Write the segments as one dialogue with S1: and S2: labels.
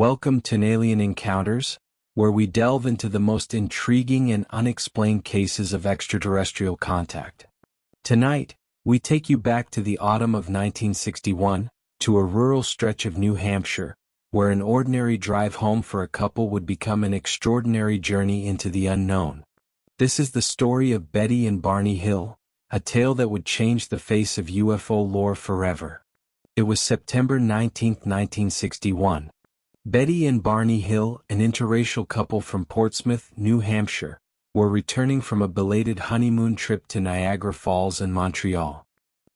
S1: Welcome to Alien Encounters, where we delve into the most intriguing and unexplained cases of extraterrestrial contact. Tonight, we take you back to the autumn of 1961, to a rural stretch of New Hampshire, where an ordinary drive home for a couple would become an extraordinary journey into the unknown. This is the story of Betty and Barney Hill, a tale that would change the face of UFO lore forever. It was September 19, 1961. Betty and Barney Hill, an interracial couple from Portsmouth, New Hampshire, were returning from a belated honeymoon trip to Niagara Falls and Montreal.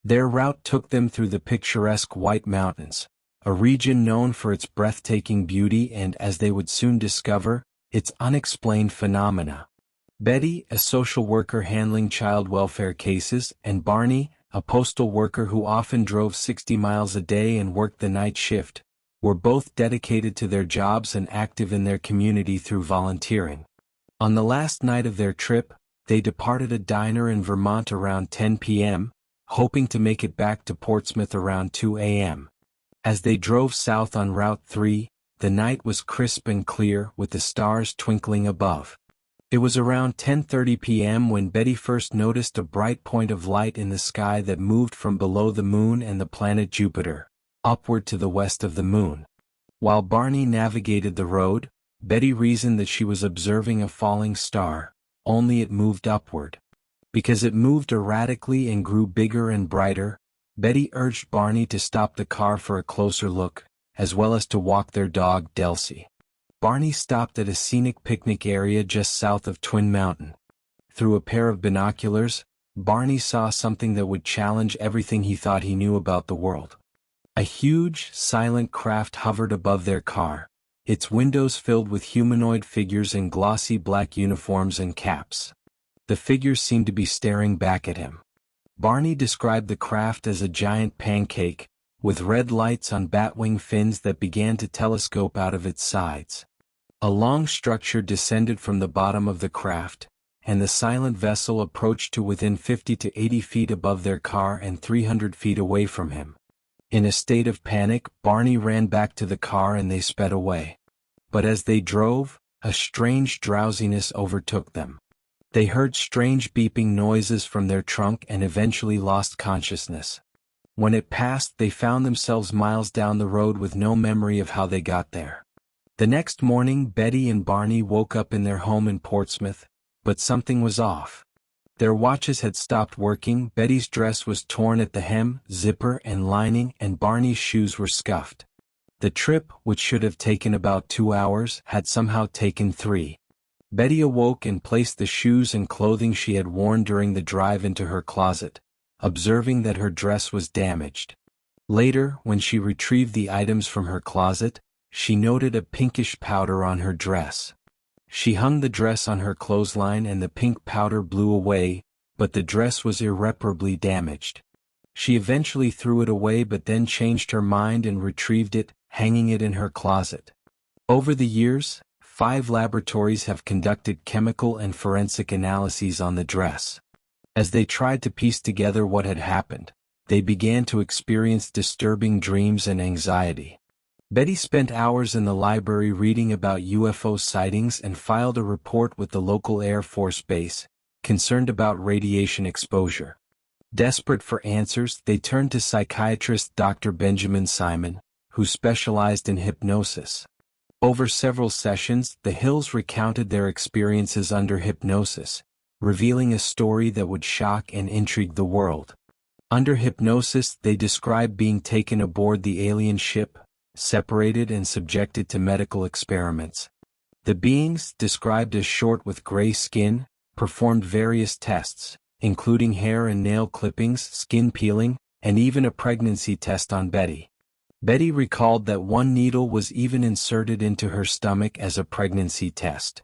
S1: Their route took them through the picturesque White Mountains, a region known for its breathtaking beauty and, as they would soon discover, its unexplained phenomena. Betty, a social worker handling child welfare cases, and Barney, a postal worker who often drove 60 miles a day and worked the night shift, were both dedicated to their jobs and active in their community through volunteering. On the last night of their trip, they departed a diner in Vermont around 10 p.m., hoping to make it back to Portsmouth around 2 a.m. As they drove south on Route 3, the night was crisp and clear with the stars twinkling above. It was around 10:30 p.m. when Betty first noticed a bright point of light in the sky that moved from below the moon and the planet Jupiter, upward to the west of the moon. While Barney navigated the road, Betty reasoned that she was observing a falling star, only it moved upward. Because it moved erratically and grew bigger and brighter, Betty urged Barney to stop the car for a closer look, as well as to walk their dog Delcy. Barney stopped at a scenic picnic area just south of Twin Mountain. Through a pair of binoculars, Barney saw something that would challenge everything he thought he knew about the world. A huge, silent craft hovered above their car, its windows filled with humanoid figures in glossy black uniforms and caps. The figures seemed to be staring back at him. Barney described the craft as a giant pancake, with red lights on batwing fins that began to telescope out of its sides. A long structure descended from the bottom of the craft, and the silent vessel approached to within 50 to 80 feet above their car and 300 feet away from him. In a state of panic, Barney ran back to the car and they sped away. But as they drove, a strange drowsiness overtook them. They heard strange beeping noises from their trunk and eventually lost consciousness. When it passed, they found themselves miles down the road with no memory of how they got there. The next morning, Betty and Barney woke up in their home in Portsmouth, but something was off. Their watches had stopped working, Betty's dress was torn at the hem, zipper, and lining, and Barney's shoes were scuffed. The trip, which should have taken about 2 hours, had somehow taken 3. Betty awoke and placed the shoes and clothing she had worn during the drive into her closet, observing that her dress was damaged. Later, when she retrieved the items from her closet, she noted a pinkish powder on her dress. She hung the dress on her clothesline and the pink powder blew away, but the dress was irreparably damaged. She eventually threw it away but then changed her mind and retrieved it, hanging it in her closet. Over the years, 5 laboratories have conducted chemical and forensic analyses on the dress. As they tried to piece together what had happened, they began to experience disturbing dreams and anxiety. Betty spent hours in the library reading about UFO sightings and filed a report with the local Air Force base, concerned about radiation exposure. Desperate for answers, they turned to psychiatrist Dr. Benjamin Simon, who specialized in hypnosis. Over several sessions, the Hills recounted their experiences under hypnosis, revealing a story that would shock and intrigue the world. Under hypnosis, they described being taken aboard the alien ship, separated and subjected to medical experiments. The beings, described as short with gray skin, performed various tests, including hair and nail clippings, skin peeling, and even a pregnancy test on Betty. Betty recalled that one needle was even inserted into her stomach as a pregnancy test.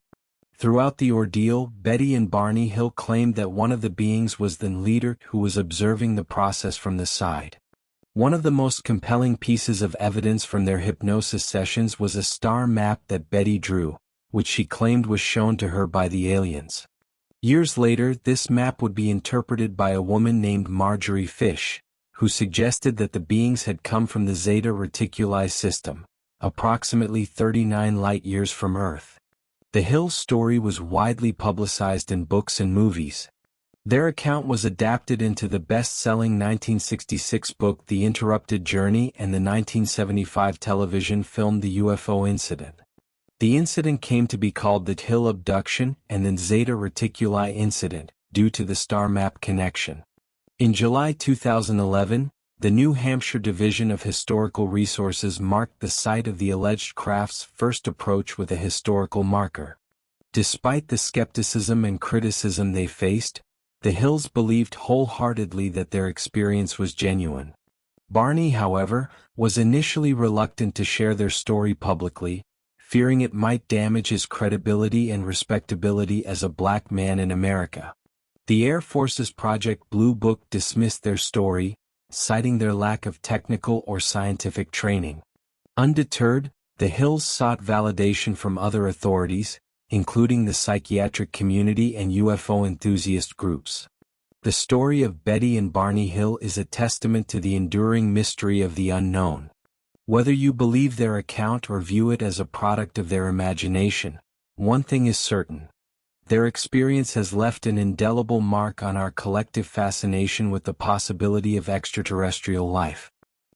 S1: Throughout the ordeal, Betty and Barney Hill claimed that one of the beings was the leader who was observing the process from the side. One of the most compelling pieces of evidence from their hypnosis sessions was a star map that Betty drew, which she claimed was shown to her by the aliens. Years later, this map would be interpreted by a woman named Marjorie Fish, who suggested that the beings had come from the Zeta Reticuli system, approximately 39 light-years from Earth. The Hills' story was widely publicized in books and movies. Their account was adapted into the best-selling 1966 book The Interrupted Journey and the 1975 television film The UFO Incident. The incident came to be called the Hill Abduction and the Zeta Reticuli Incident, due to the star map connection. In July 2011, the New Hampshire Division of Historical Resources marked the site of the alleged craft's first approach with a historical marker. Despite the skepticism and criticism they faced, the Hills believed wholeheartedly that their experience was genuine. Barney, however, was initially reluctant to share their story publicly, fearing it might damage his credibility and respectability as a black man in America. The Air Force's Project Blue Book dismissed their story, citing their lack of technical or scientific training. Undeterred, the Hills sought validation from other authorities, including the psychiatric community and UFO enthusiast groups. The story of Betty and Barney Hill is a testament to the enduring mystery of the unknown. Whether you believe their account or view it as a product of their imagination, one thing is certain. Their experience has left an indelible mark on our collective fascination with the possibility of extraterrestrial life.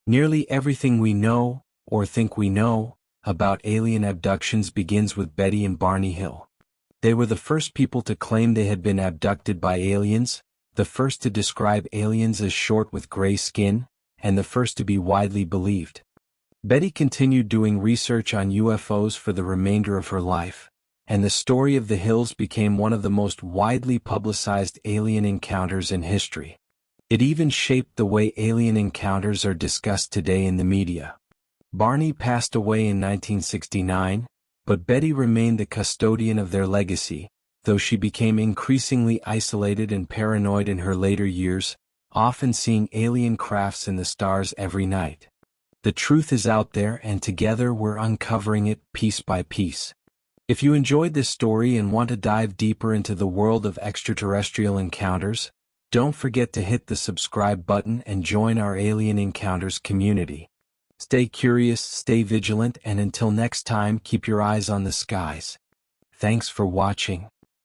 S1: Nearly everything we know, or think we know, about alien abductions begins with Betty and Barney Hill. They were the first people to claim they had been abducted by aliens, the first to describe aliens as short with gray skin, and the first to be widely believed. Betty continued doing research on UFOs for the remainder of her life, and the story of the Hills became one of the most widely publicized alien encounters in history. It even shaped the way alien encounters are discussed today in the media. Barney passed away in 1969, but Betty remained the custodian of their legacy, though she became increasingly isolated and paranoid in her later years, often seeing alien crafts in the stars every night. The truth is out there, and together we're uncovering it piece by piece. If you enjoyed this story and want to dive deeper into the world of extraterrestrial encounters, don't forget to hit the subscribe button and join our Alien Encounters community. Stay curious, stay vigilant, and until next time, keep your eyes on the skies. Thanks for watching.